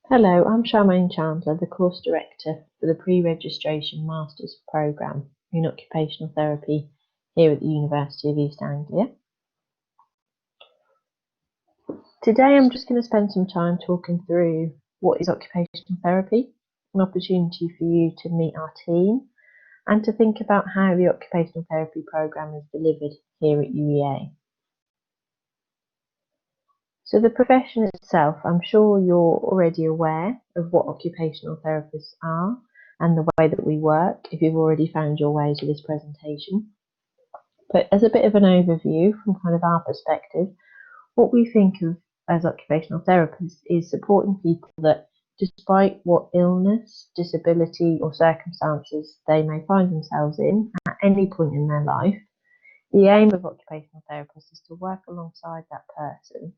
Hello, I'm Charmaine Chandler, the course director for the pre-registration Masters programme in Occupational Therapy here at the University of East Anglia. Today I'm just going to spend some time talking through what is occupational therapy, an opportunity for you to meet our team and to think about how the occupational therapy programme is delivered here at UEA. So the profession itself, I'm sure you're already aware of what occupational therapists are and the way that we work, if you've already found your way to this presentation. But as a bit of an overview from kind of our perspective, what we think of as occupational therapists is supporting people that, despite what illness, disability or circumstances they may find themselves in at any point in their life, the aim of occupational therapists is to work alongside that person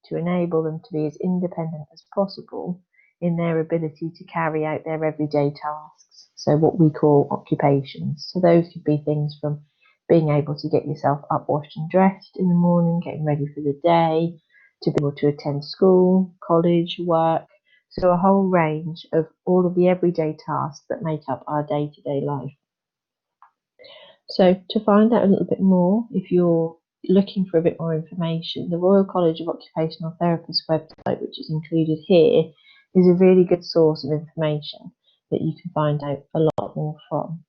to enable them to be as independent as possible in their ability to carry out their everyday tasks, so what we call occupations. So those could be things from being able to get yourself up, washed and dressed in the morning, getting ready for the day, to be able to attend school, college, work, so a whole range of all of the everyday tasks that make up our day-to-day life. So to find out a little bit more, if you're looking for a bit more information, the Royal College of Occupational Therapists website, which is included here, is a really good source of information that you can find out a lot more from.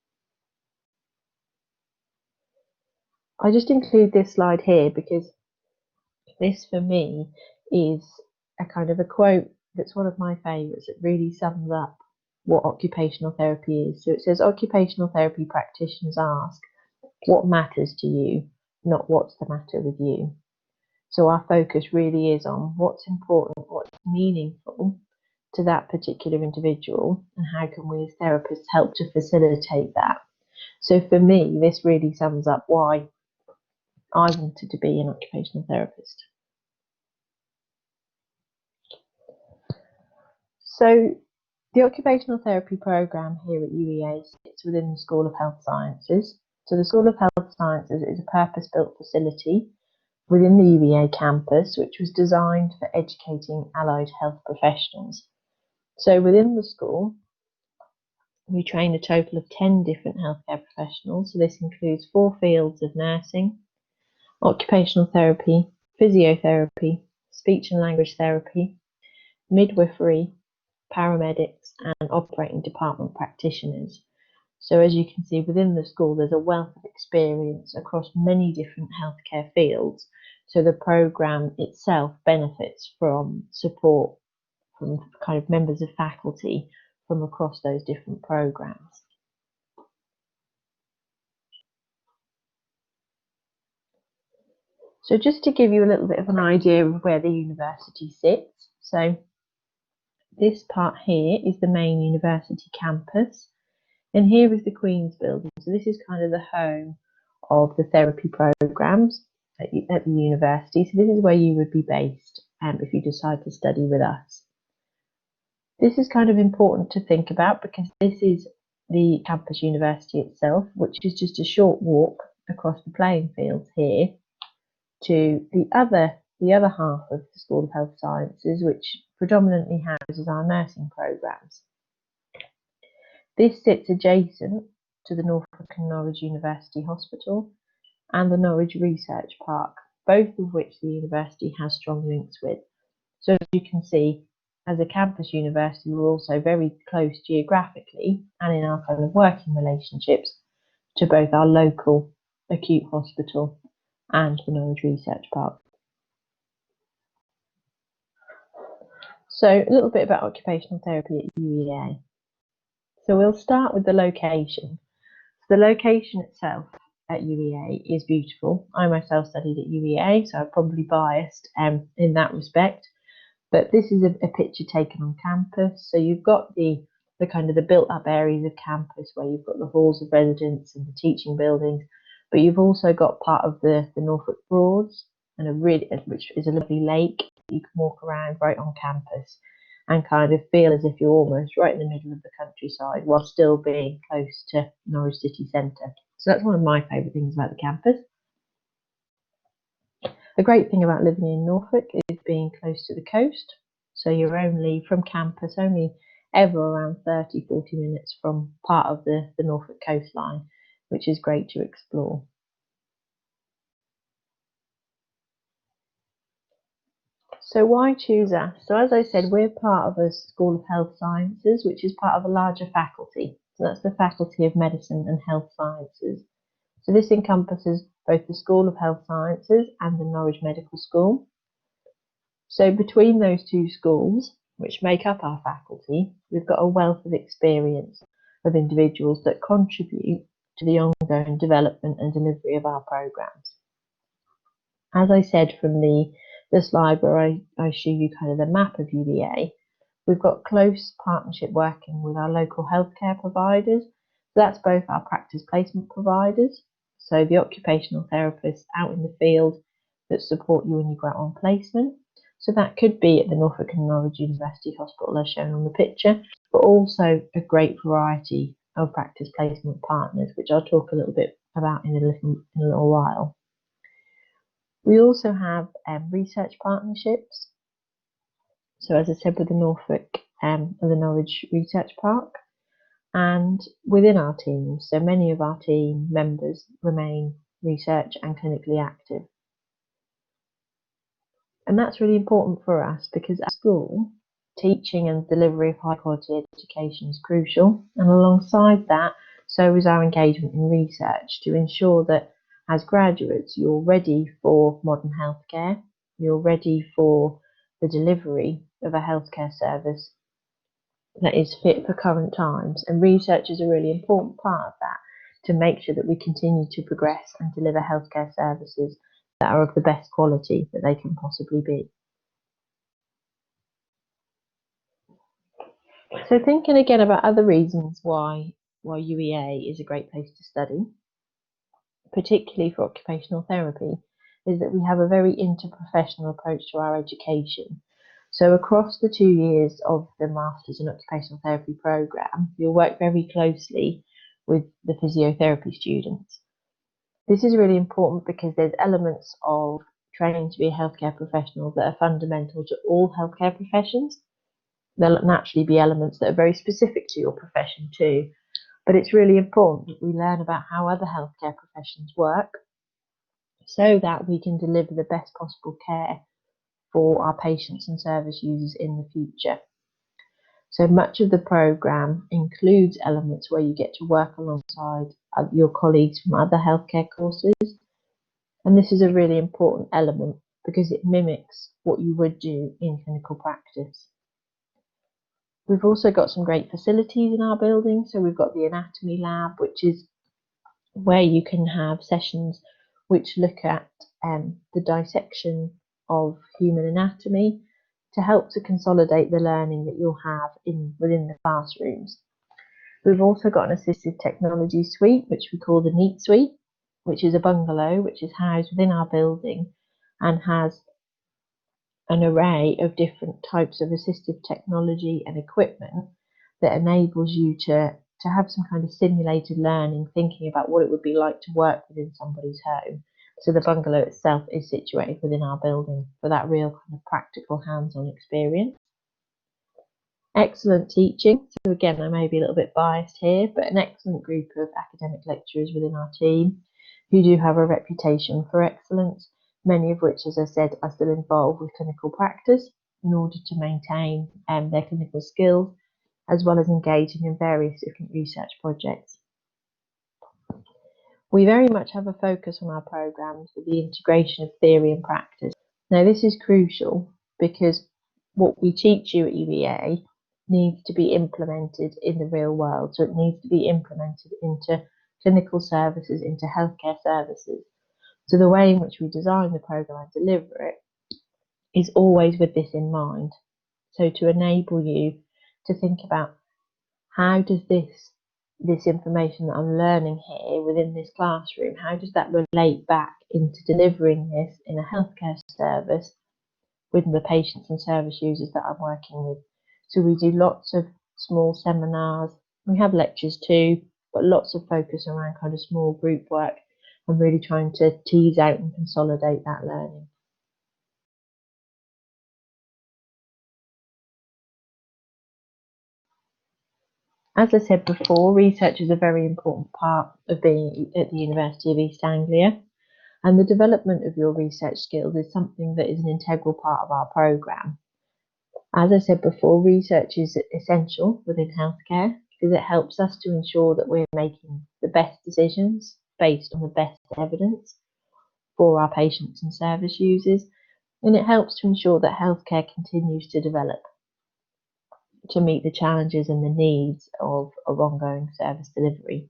I just include this slide here because this for me is a kind of a quote that's one of my favourites that really sums up what occupational therapy is. So it says, occupational therapy practitioners ask, what matters to you, not what's the matter with you. So our focus really is on what's important, what's meaningful to that particular individual, and how can we as therapists help to facilitate that. So for me, this really sums up why I wanted to be an occupational therapist. So the occupational therapy programme here at UEA sits within the School of Health Sciences. So the School of Health Sciences is a purpose-built facility within the UEA campus, which was designed for educating allied health professionals. So within the school, we train a total of 10 different healthcare professionals. So this includes 4 fields of nursing, occupational therapy, physiotherapy, speech and language therapy, midwifery, paramedics, and operating department practitioners. So as you can see, within the school, there's a wealth of experience across many different healthcare fields. So the programme itself benefits from support from kind of members of faculty from across those different programmes. So just to give you a little bit of an idea of where the university sits. So this part here is the main university campus. And here is the Queen's Building. So this is kind of the home of the therapy programmes at the university. So this is where you would be based if you decide to study with us. This is kind of important to think about because this is the campus university itself, which is just a short walk across the playing fields here to the other half of the School of Health Sciences, which predominantly houses our nursing programmes. This sits adjacent to the Norfolk and Norwich University Hospital and the Norwich Research Park, both of which the university has strong links with. So as you can see, as a campus university, we're also very close geographically and in our kind of working relationships to both our local acute hospital and the Norwich Research Park. So a little bit about occupational therapy at UEA. So we'll start with the location. The location itself at UEA is beautiful. I myself studied at UEA, so I'm probably biased in that respect. But this is a picture taken on campus. So you've got the kind of the built up areas of campus where you've got the halls of residence and the teaching buildings, but you've also got part of the Norfolk Broads and which is a lovely lake. You can walk around right on campus and kind of feel as if you're almost right in the middle of the countryside while still being close to Norwich city centre. So that's one of my favourite things about the campus. The great thing about living in Norfolk is being close to the coast. So you're only from campus, only ever around 30-40 minutes from part of the Norfolk coastline, which is great to explore. So why choose us? So as I said, we're part of a School of Health Sciences, which is part of a larger faculty. So that's the Faculty of Medicine and Health Sciences. So this encompasses both the School of Health Sciences and the Norwich Medical School. So between those two schools, which make up our faculty, we've got a wealth of experience of individuals that contribute to the ongoing development and delivery of our programmes. As I said from the slide where I show you kind of the map of UEA, we've got close partnership working with our local healthcare providers. So that's both our practice placement providers, so the occupational therapists out in the field that support you when you go out on placement. So that could be at the Norfolk and Norwich University Hospital as shown on the picture, but also a great variety of practice placement partners, which I'll talk a little bit about in a little while. We also have research partnerships. So as I said, with the Norfolk and the Norwich Research Park, and within our team, so many of our team members remain research and clinically active. And that's really important for us because at school, teaching and delivery of high quality education is crucial. And alongside that, so is our engagement in research to ensure that as graduates, you're ready for modern healthcare, you're ready for the delivery of a healthcare service that is fit for current times. And research is a really important part of that to make sure that we continue to progress and deliver healthcare services that are of the best quality that they can possibly be. So thinking again about other reasons why UEA is a great place to study, particularly for occupational therapy, is that we have a very interprofessional approach to our education. So across the 2 years of the Masters in Occupational Therapy programme, you'll work very closely with the physiotherapy students. This is really important because there's elements of training to be a healthcare professional that are fundamental to all healthcare professions. There'll naturally be elements that are very specific to your profession too, but it's really important that we learn about how other healthcare professions work so that we can deliver the best possible care for our patients and service users in the future. So much of the programme includes elements where you get to work alongside your colleagues from other healthcare courses. And this is a really important element because it mimics what you would do in clinical practice. We've also got some great facilities in our building. So we've got the anatomy lab, which is where you can have sessions which look at the dissection of human anatomy to help to consolidate the learning that you'll have within the classrooms. We've also got an assistive technology suite, which we call the NEAT suite, which is a bungalow which is housed within our building and has an array of different types of assistive technology and equipment that enables you to have some kind of simulated learning, thinking about what it would be like to work within somebody's home. So the bungalow itself is situated within our building for that real kind of practical hands-on experience. Excellent teaching. So again, I may be a little bit biased here, but an excellent group of academic lecturers within our team who do have a reputation for excellence, many of which, as I said, are still involved with clinical practice in order to maintain their clinical skills, as well as engaging in various different research projects. We very much have a focus on our programmes with the integration of theory and practice. Now, this is crucial because what we teach you at UEA needs to be implemented in the real world. So it needs to be implemented into clinical services, into healthcare services. So the way in which we design the programme and deliver it is always with this in mind. So to enable you to think about how does this information that I'm learning here within this classroom, how does that relate back into delivering this in a healthcare service with the patients and service users that I'm working with. So we do lots of small seminars. We have lectures too, but lots of focus around kind of small group work and really trying to tease out and consolidate that learning. As I said before, research is a very important part of being at the University of East Anglia, and the development of your research skills is something that is an integral part of our programme. As I said before, research is essential within healthcare because it helps us to ensure that we're making the best decisions based on the best evidence for our patients and service users, and it helps to ensure that healthcare continues to develop to meet the challenges and the needs of ongoing service delivery.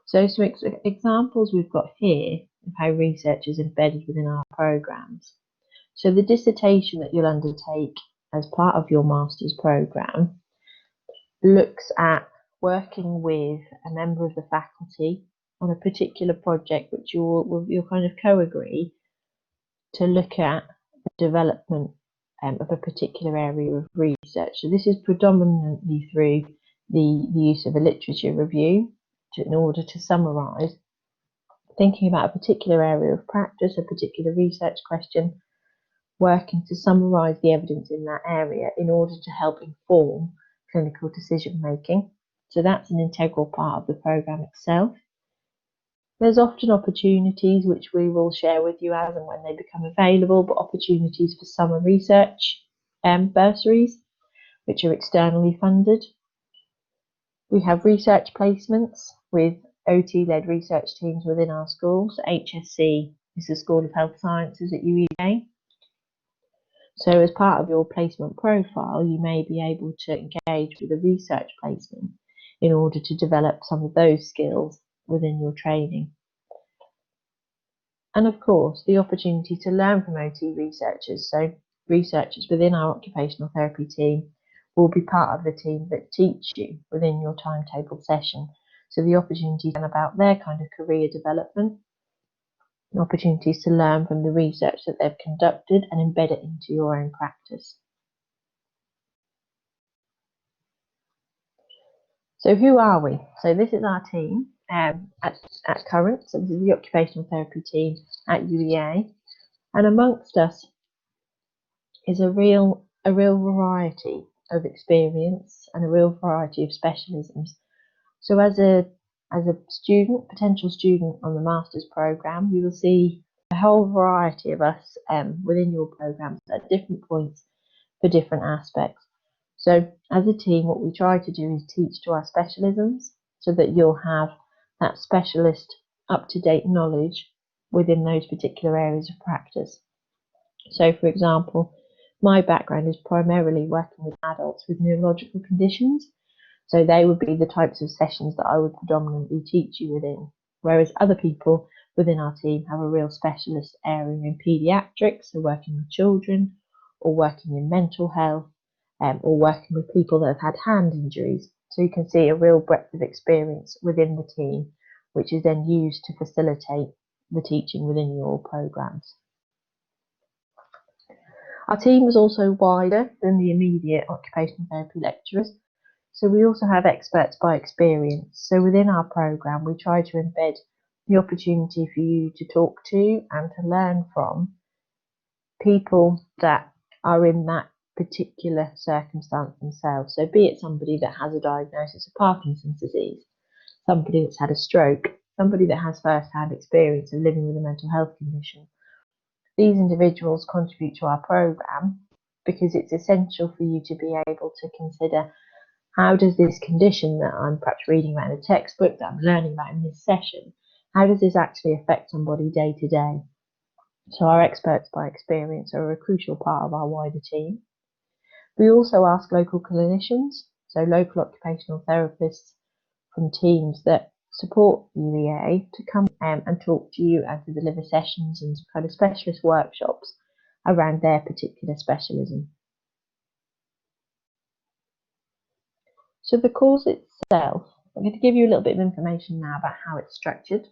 So some examples we've got here of how research is embedded within our programmes. So the dissertation that you'll undertake as part of your master's programme looks at working with a member of the faculty on a particular project which you'll kind of co-agree to look at the development of a particular area of research. So this is predominantly through the use of a literature review in order to summarise, thinking about a particular area of practice, a particular research question, working to summarise the evidence in that area in order to help inform clinical decision making. So that's an integral part of the programme itself. There's often opportunities which we will share with you as and when they become available, but opportunities for summer research bursaries, which are externally funded. We have research placements with OT-led research teams within our schools. HSC is the School of Health Sciences at UEA. So as part of your placement profile, you may be able to engage with a research placement in order to develop some of those skills within your training. And of course, the opportunity to learn from OT researchers. So researchers within our occupational therapy team will be part of the team that teach you within your timetable session. So the opportunity to learn about their kind of career development, opportunities to learn from the research that they've conducted and embed it into your own practice. So who are we? So this is our team at current. So this is the occupational therapy team at UEA, and amongst us is a real variety of experience and a real variety of specialisms. So as a student, potential student on the master's programme, you will see a whole variety of us within your programmes at different points for different aspects. So as a team, what we try to do is teach to our specialisms so that you'll have that specialist up-to-date knowledge within those particular areas of practice. So for example, my background is primarily working with adults with neurological conditions. So they would be the types of sessions that I would predominantly teach you within, whereas other people within our team have a real specialist area in paediatrics, so working with children, or working in mental health, or working with people that have had hand injuries. So you can see a real breadth of experience within the team, which is then used to facilitate the teaching within your programmes. Our team is also wider than the immediate occupational therapy lecturers. So we also have experts by experience. So within our programme, we try to embed the opportunity for you to talk to and to learn from people that are in that particular circumstance themselves. So be it somebody that has a diagnosis of Parkinson's disease, somebody that's had a stroke, somebody that has first-hand experience of living with a mental health condition. These individuals contribute to our programme because it's essential for you to be able to consider, how does this condition that I'm perhaps reading about in a textbook, that I'm learning about in this session, how does this actually affect somebody day to day? So our experts by experience are a crucial part of our wider team. We also ask local clinicians, so local occupational therapists from teams that support UEA, to come and talk to you and to deliver sessions and kind of specialist workshops around their particular specialism. So the course itself, I'm going to give you a little bit of information now about how it's structured.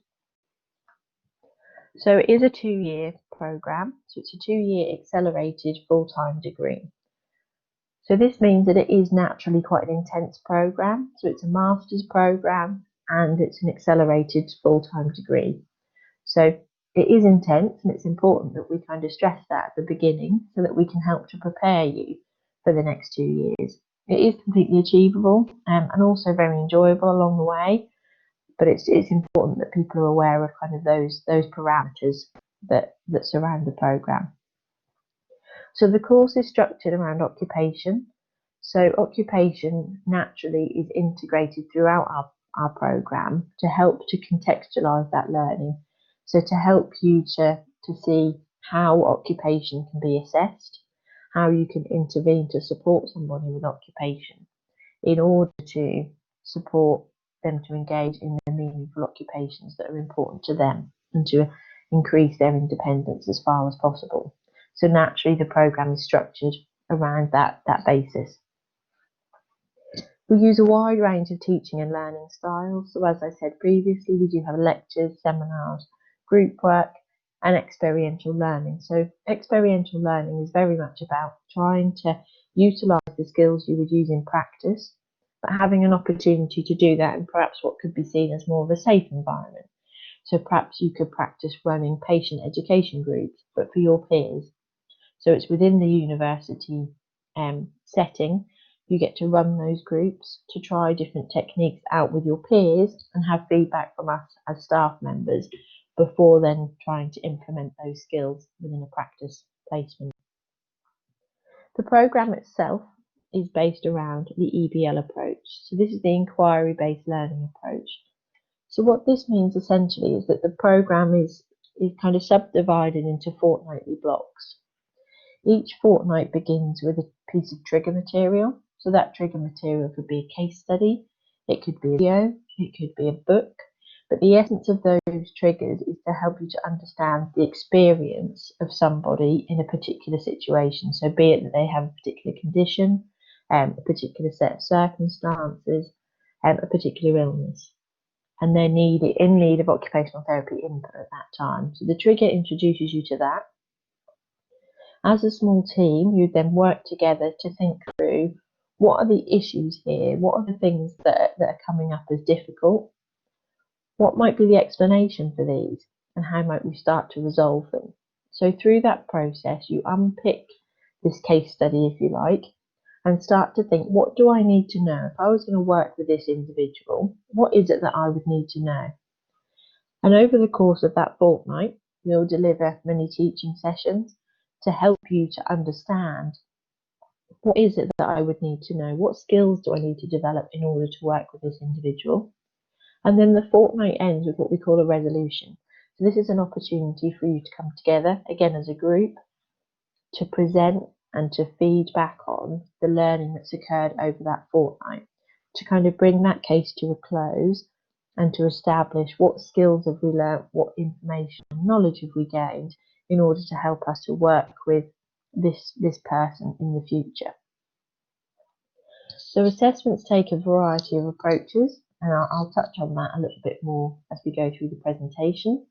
So it is a 2-year programme, so it's a 2-year accelerated full-time degree. So this means that it is naturally quite an intense programme. So it's a master's programme and it's an accelerated full-time degree. So it is intense, and it's important that we kind of stress that at the beginning so that we can help to prepare you for the next 2 years. It is completely achievable and also very enjoyable along the way, but it's important that people are aware of kind of those parameters that surround the programme. So the course is structured around occupation. So occupation naturally is integrated throughout our programme to help to contextualise that learning. So to help you to see how occupation can be assessed, how you can intervene to support somebody with occupation in order to support them to engage in the meaningful occupations that are important to them and to increase their independence as far as possible. So naturally the programme is structured around that basis. We use a wide range of teaching and learning styles. So as I said previously, we do have lectures, seminars, group work and experiential learning. So experiential learning is very much about trying to utilise the skills you would use in practice, but having an opportunity to do that in perhaps what could be seen as more of a safe environment. So perhaps you could practice running patient education groups, but for your peers. So it's within the university setting. You get to run those groups to try different techniques out with your peers and have feedback from us as staff members before then trying to implement those skills within a practice placement. The programme itself is based around the EBL approach. So this is the inquiry-based learning approach. So what this means essentially is that the programme is kind of subdivided into fortnightly blocks. Each fortnight begins with a piece of trigger material. So that trigger material could be a case study, it could be a video, it could be a book. But the essence of those triggers is to help you to understand the experience of somebody in a particular situation. So be it that they have a particular condition, a particular set of circumstances, a particular illness, and they're in need of occupational therapy input at that time. So the trigger introduces you to that. As a small team, you then work together to think through what are the issues here, what are the things that are coming up as difficult, what might be the explanation for these, and how might we start to resolve them. So through that process, you unpick this case study, if you like, and start to think, what do I need to know? If I was going to work with this individual, what is it that I would need to know? And over the course of that fortnight, we'll deliver many teaching sessions to help you to understand what is it that I would need to know, what skills do I need to develop in order to work with this individual. And then the fortnight ends with what we call a resolution. So this is an opportunity for you to come together, again as a group, to present and to feed back on the learning that's occurred over that fortnight, to kind of bring that case to a close and to establish what skills have we learnt, what information and knowledge have we gained in order to help us to work with this person in the future. So assessments take a variety of approaches, and I'll touch on that a little bit more as we go through the presentation.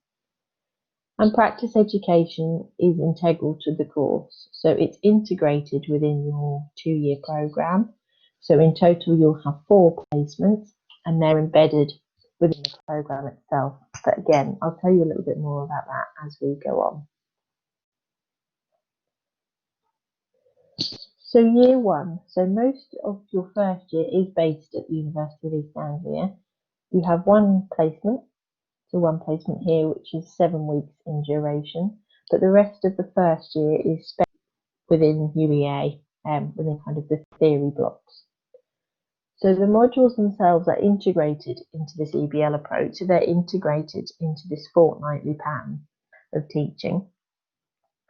And practice education is integral to the course, so it's integrated within your 2-year programme. So in total you'll have 4 placements and they're embedded within the programme itself. But again, I'll tell you a little bit more about that as we go on. So year 1, so most of your first year is based at the University of East Anglia. You have 1 placement, so 1 placement here which is 7 weeks in duration, but the rest of the first year is spent within UEA, within kind of the theory blocks. So the modules themselves are integrated into this EBL approach, so they're integrated into this fortnightly pattern of teaching,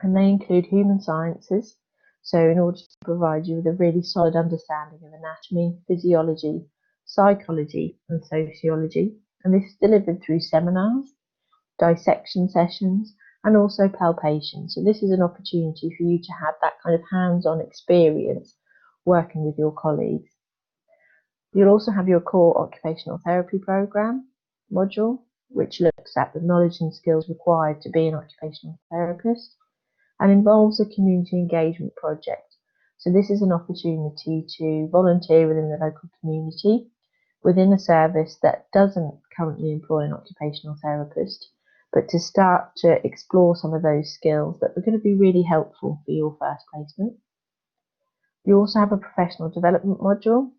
and they include human sciences. So in order to provide you with a really solid understanding of anatomy, physiology, psychology and sociology, and this is delivered through seminars, dissection sessions and also palpation. So this is an opportunity for you to have that kind of hands-on experience working with your colleagues. You'll also have your core occupational therapy programme module, which looks at the knowledge and skills required to be an occupational therapist and involves a community engagement project. So this is an opportunity to volunteer within the local community within a service that doesn't currently employ an occupational therapist, but to start to explore some of those skills that are going to be really helpful for your first placement. You also have a professional development module.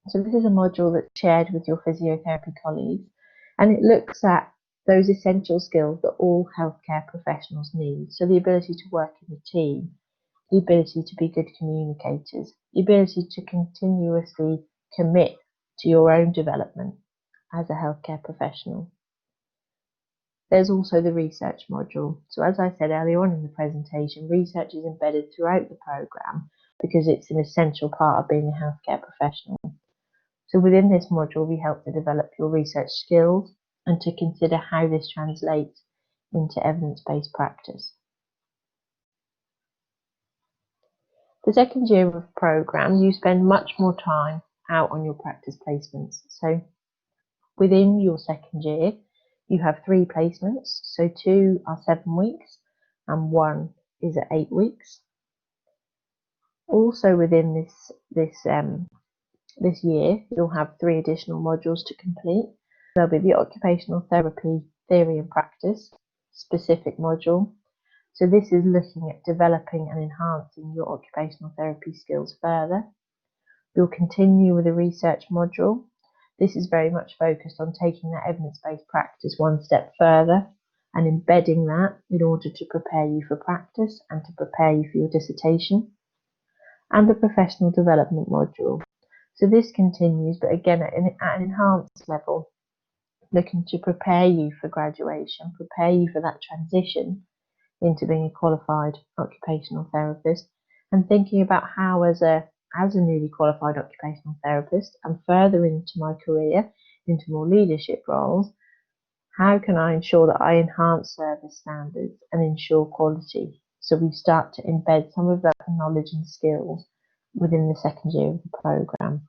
So this is a module that's shared with your physiotherapy colleagues, and it looks at those essential skills that all healthcare professionals need. So the ability to work in a team, the ability to be good communicators, the ability to continuously commit to your own development as a healthcare professional. There's also the research module. So as I said earlier on in the presentation, research is embedded throughout the programme because it's an essential part of being a healthcare professional. So within this module, we help to develop your research skills and to consider how this translates into evidence-based practice. The second year of the programme, you spend much more time out on your practice placements. So within your second year, you have 3 placements. So 2 are 7 weeks and 1 is at 8 weeks. Also within this year, you'll have 3 additional modules to complete. There'll be the occupational therapy theory and practice specific module. So this is looking at developing and enhancing your occupational therapy skills further. You'll continue with the research module. This is very much focused on taking that evidence-based practice one step further and embedding that in order to prepare you for practice and to prepare you for your dissertation. And the professional development module. So this continues, but again at an enhanced level, looking to prepare you for graduation, prepare you for that transition into being a qualified occupational therapist, and thinking about how as a newly qualified occupational therapist and further into my career, into more leadership roles, how can I ensure that I enhance service standards and ensure quality? So we start to embed some of that knowledge and skills within the second year of the programme.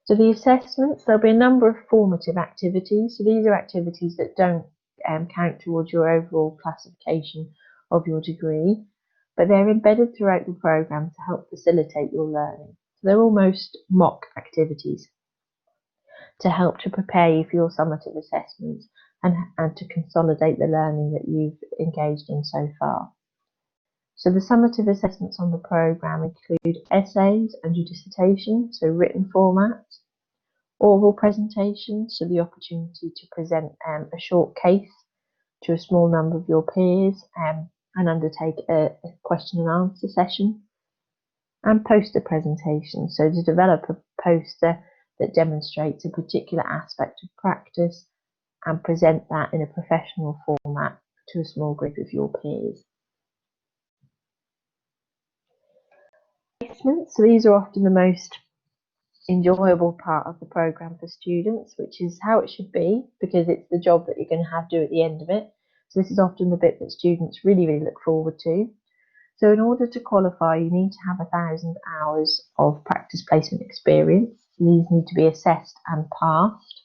So the assessments, there'll be a number of formative activities. So these are activities that don't count towards your overall classification of your degree, but they're embedded throughout the programme to help facilitate your learning. So they're almost mock activities to help to prepare you for your summative assessments and to consolidate the learning that you've engaged in so far. So the summative assessments on the programme include essays and your dissertation, so written formats, oral presentations, so the opportunity to present a short case to a small number of your peers and undertake a question and answer session, and poster presentations, so to develop a poster that demonstrates a particular aspect of practice and present that in a professional format to a small group of your peers. Placements, so these are often the most enjoyable part of the programme for students, which is how it should be because it's the job that you're going to have to do at the end of it. So this is often the bit that students really look forward to. So in order to qualify, you need to have 1,000 hours of practice placement experience. These need to be assessed and passed.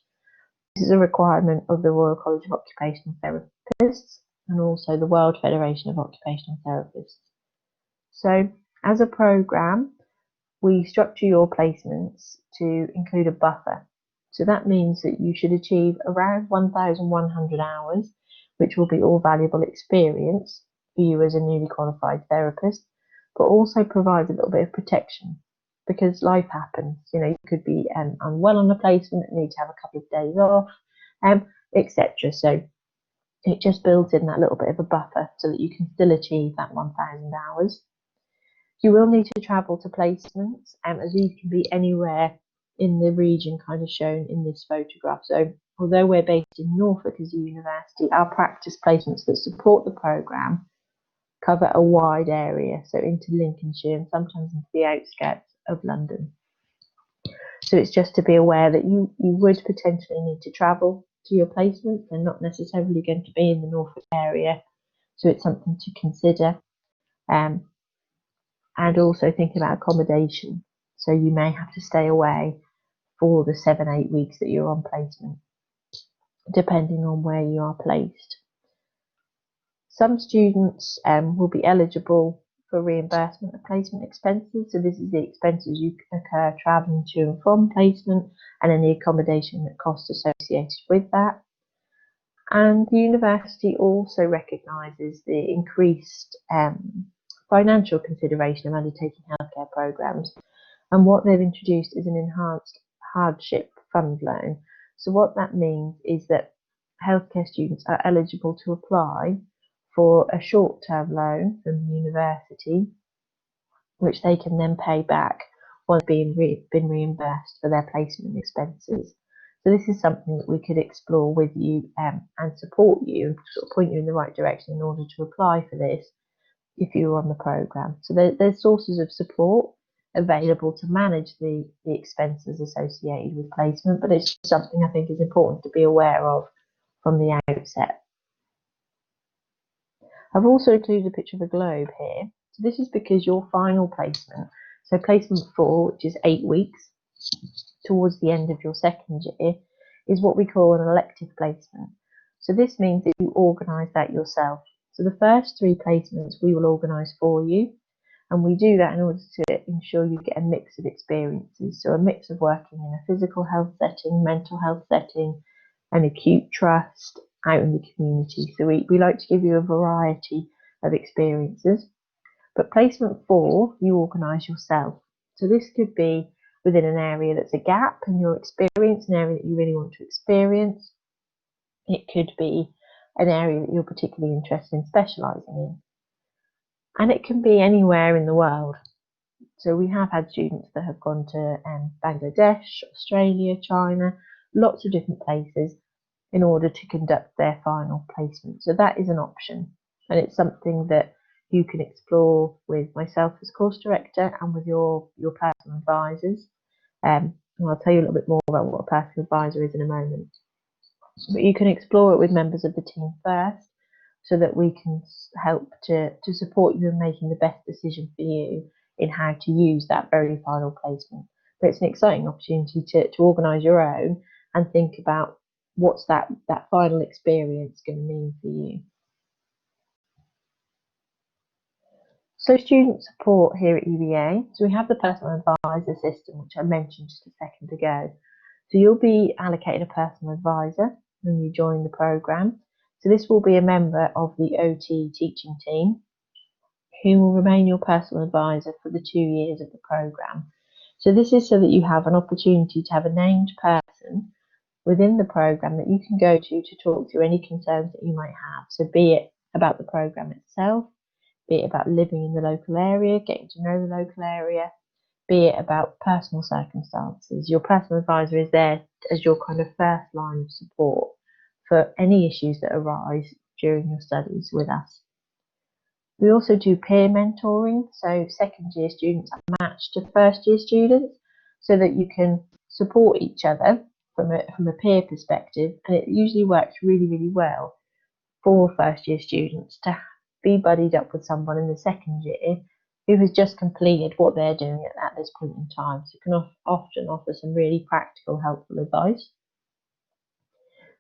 This is a requirement of the Royal College of Occupational Therapists and also the World Federation of Occupational Therapists. So as a programme, we structure your placements to include a buffer. So that means that you should achieve around 1,100 hours, which will be all valuable experience for you as a newly qualified therapist, but also provide a little bit of protection because life happens. You could be unwell on a placement, need to have a couple of days off, etc. So it just builds in that little bit of a buffer so that you can still achieve that 1,000 hours. You will need to travel to placements, as these can be anywhere in the region kind of shown in this photograph. So although we're based in Norfolk as a university, our practice placements that support the programme cover a wide area, so into Lincolnshire and sometimes into the outskirts of London. So it's just to be aware that you would potentially need to travel to your placements. They're not necessarily going to be in the Norfolk area, so it's something to consider. And also think about accommodation. So you may have to stay away for the 7-8 weeks that you're on placement, depending on where you are placed. Some students will be eligible for reimbursement of placement expenses. So this is the expenses you incur travelling to and from placement and any accommodation that costs associated with that. And the university also recognises the increased financial consideration of undertaking healthcare programs. And what they've introduced is an enhanced hardship fund loan. So what that means is that healthcare students are eligible to apply for a short-term loan from the university, which they can then pay back once been reimbursed for their placement expenses. So this is something that we could explore with you and support you, sort of point you in the right direction in order to apply for this if you're on the programme. So there's sources of support available to manage the expenses associated with placement, but it's something I think is important to be aware of from the outset. I've also included a picture of a globe here. So this is because your final placement, so placement 4, which is 8 weeks towards the end of your second year, is what we call an elective placement. So this means that you organise that yourself. So the first 3 placements we will organise for you, and we do that in order to ensure you get a mix of experiences. So a mix of working in a physical health setting, mental health setting, an acute trust, out in the community. So we like to give you a variety of experiences. But placement 4, you organise yourself. So this could be within an area that's a gap in your experience, an area that you really want to experience. It could be an area that you're particularly interested in specialising in. And it can be anywhere in the world. So we have had students that have gone to Bangladesh, Australia, China, lots of different places in order to conduct their final placement. So that is an option, and it's something that you can explore with myself as course director and with your personal advisors. And I'll tell you a little bit more about what a personal advisor is in a moment. But you can explore it with members of the team first, so that we can help to support you in making the best decision for you in how to use that very final placement. But it's an exciting opportunity to organise your own and think about what's that final experience going to mean for you. So student support here at UEA. So we have the personal advisor system, which I mentioned just a second ago. So you'll be allocated a personal advisor when you join the programme. So this will be a member of the OT teaching team who will remain your personal advisor for the 2 years of the programme. So this is so that you have an opportunity to have a named person within the programme that you can go to talk through any concerns that you might have. So be it about the programme itself, be it about living in the local area, getting to know the local area, be it about personal circumstances. Your personal advisor is there as your kind of first line of support for any issues that arise during your studies with us. We also do peer mentoring, so second year students are matched to first year students so that you can support each other from a peer perspective, and it usually works really, really well for first year students to be buddied up with someone in the second year who has just completed what they're doing at this point in time. So it can often offer some really practical, helpful advice.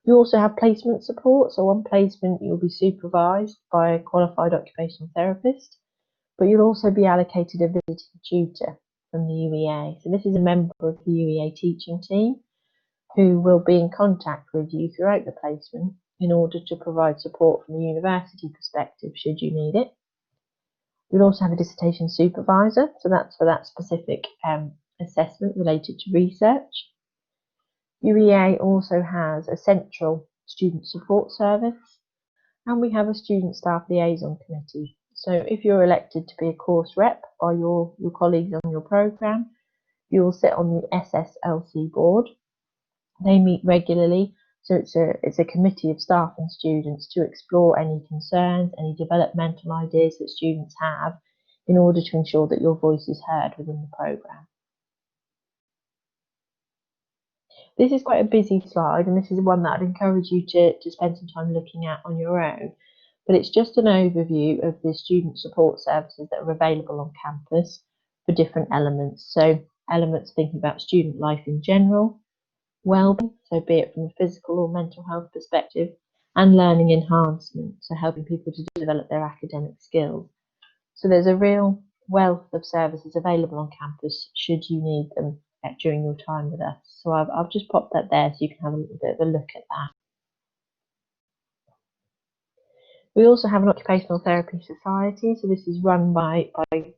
You also have placement support. So on placement, you'll be supervised by a qualified occupational therapist, but you'll also be allocated a visiting tutor from the UEA. So this is a member of the UEA teaching team who will be in contact with you throughout the placement in order to provide support from a university perspective should you need it. We'll also have a dissertation supervisor, so that's for that specific assessment related to research. UEA also has a central student support service, and we have a student staff liaison committee. So if you're elected to be a course rep by your colleagues on your programme, you will sit on the SSLC board. They meet regularly, so it's a committee of staff and students to explore any concerns, any developmental ideas that students have in order to ensure that your voice is heard within the programme. This is quite a busy slide, and this is one that I'd encourage you to spend some time looking at on your own. But it's just an overview of the student support services that are available on campus for different elements. So elements thinking about student life in general, well-being, so be it from a physical or mental health perspective, and learning enhancement, so helping people to develop their academic skills. So there's a real wealth of services available on campus should you need them during your time with us. So I've just popped that there so you can have a little bit of a look at that. We also have an Occupational Therapy Society, so this is run by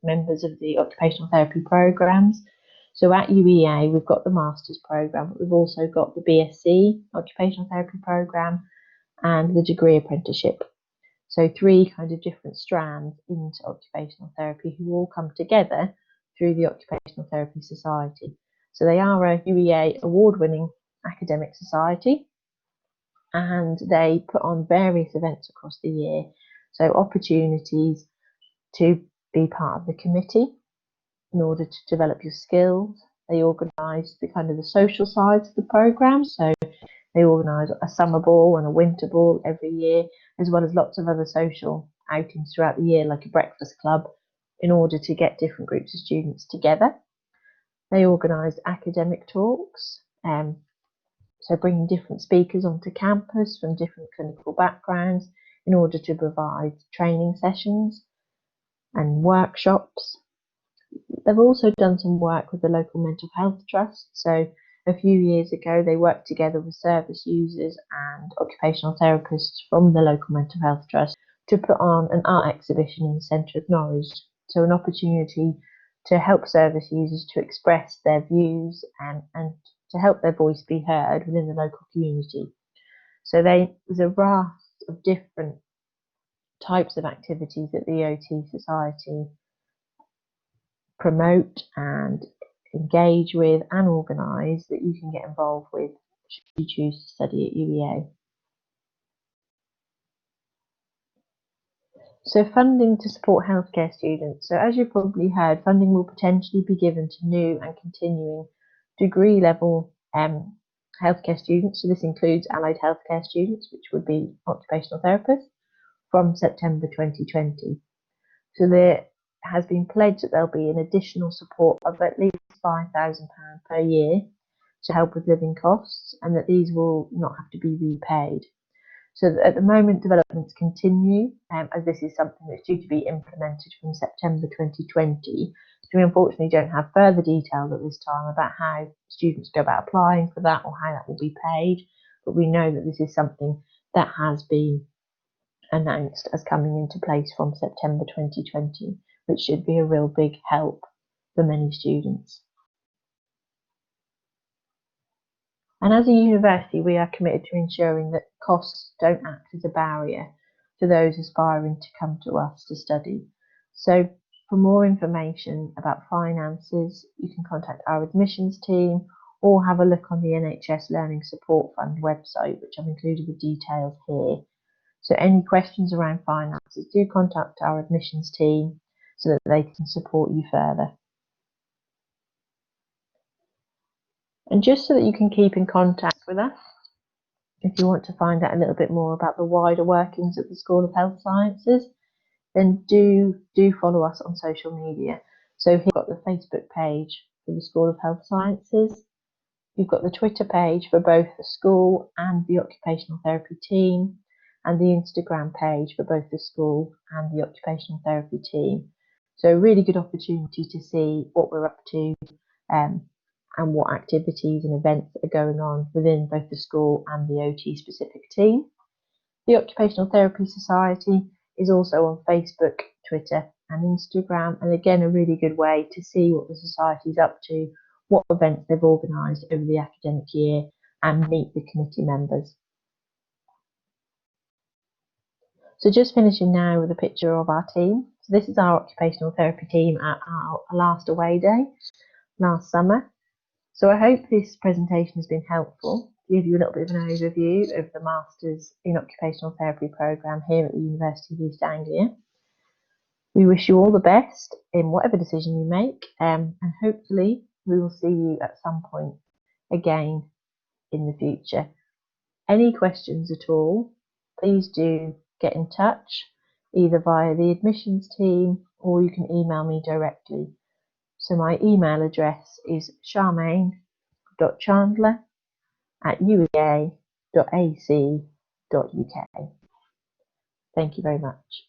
members of the Occupational Therapy programmes. So at UEA, we've got the Master's programme, but we've also got the BSc Occupational Therapy programme and the Degree Apprenticeship. So 3 kind of different strands into occupational therapy who all come together through the Occupational Therapy Society. So they are a UEA award-winning academic society, and they put on various events across the year. So opportunities to be part of the committee in order to develop your skills. They organise the social sides of the programme. So they organise a summer ball and a winter ball every year, as well as lots of other social outings throughout the year, like a breakfast club, in order to get different groups of students together. They organised academic talks, so bringing different speakers onto campus from different clinical backgrounds in order to provide training sessions and workshops. They've also done some work with the local mental health trust. So a few years ago, they worked together with service users and occupational therapists from the local mental health trust to put on an art exhibition in the centre of Norwich. So an opportunity to help service users to express their views and to help their voice be heard within the local community. So there's a raft of different types of activities that the OT Society promote and engage with and organise that you can get involved with should you choose to study at UEA. So funding to support healthcare students. So as you've probably heard, funding will potentially be given to new and continuing degree level healthcare students. So this includes allied healthcare students, which would be occupational therapists, from September 2020. So there has been pledged that there'll be an additional support of at least £5,000 per year to help with living costs, and that these will not have to be repaid. So at the moment, developments continue, as this is something that's due to be implemented from September 2020. So we unfortunately don't have further details at this time about how students go about applying for that or how that will be paid, but we know that this is something that has been announced as coming into place from September 2020, which should be a real big help for many students. And as a university, we are committed to ensuring that costs don't act as a barrier to those aspiring to come to us to study. So for more information about finances, you can contact our admissions team or have a look on the NHS Learning Support Fund website, which I've included the details here. So any questions around finances, do contact our admissions team so that they can support you further. And just so that you can keep in contact with us, if you want to find out a little bit more about the wider workings of the School of Health Sciences, then do follow us on social media. So here you've got the Facebook page for the School of Health Sciences. You've got the Twitter page for both the school and the occupational therapy team, and the Instagram page for both the school and the occupational therapy team. So a really good opportunity to see what we're up to and what activities and events are going on within both the school and the OT specific team. The Occupational Therapy Society is also on Facebook, Twitter and Instagram, and again a really good way to see what the society is up to, what events they've organised over the academic year, and meet the committee members. So just finishing now with a picture of our team. So this is our occupational therapy team at our last away day last summer. So I hope this presentation has been helpful to give you a little bit of an overview of the Masters in Occupational Therapy programme here at the University of East Anglia. We wish you all the best in whatever decision you make, and hopefully we will see you at some point again in the future. Any questions at all, please do get in touch either via the admissions team or you can email me directly. So my email address is charmaine.chandler@uea.ac.uk. Thank you very much.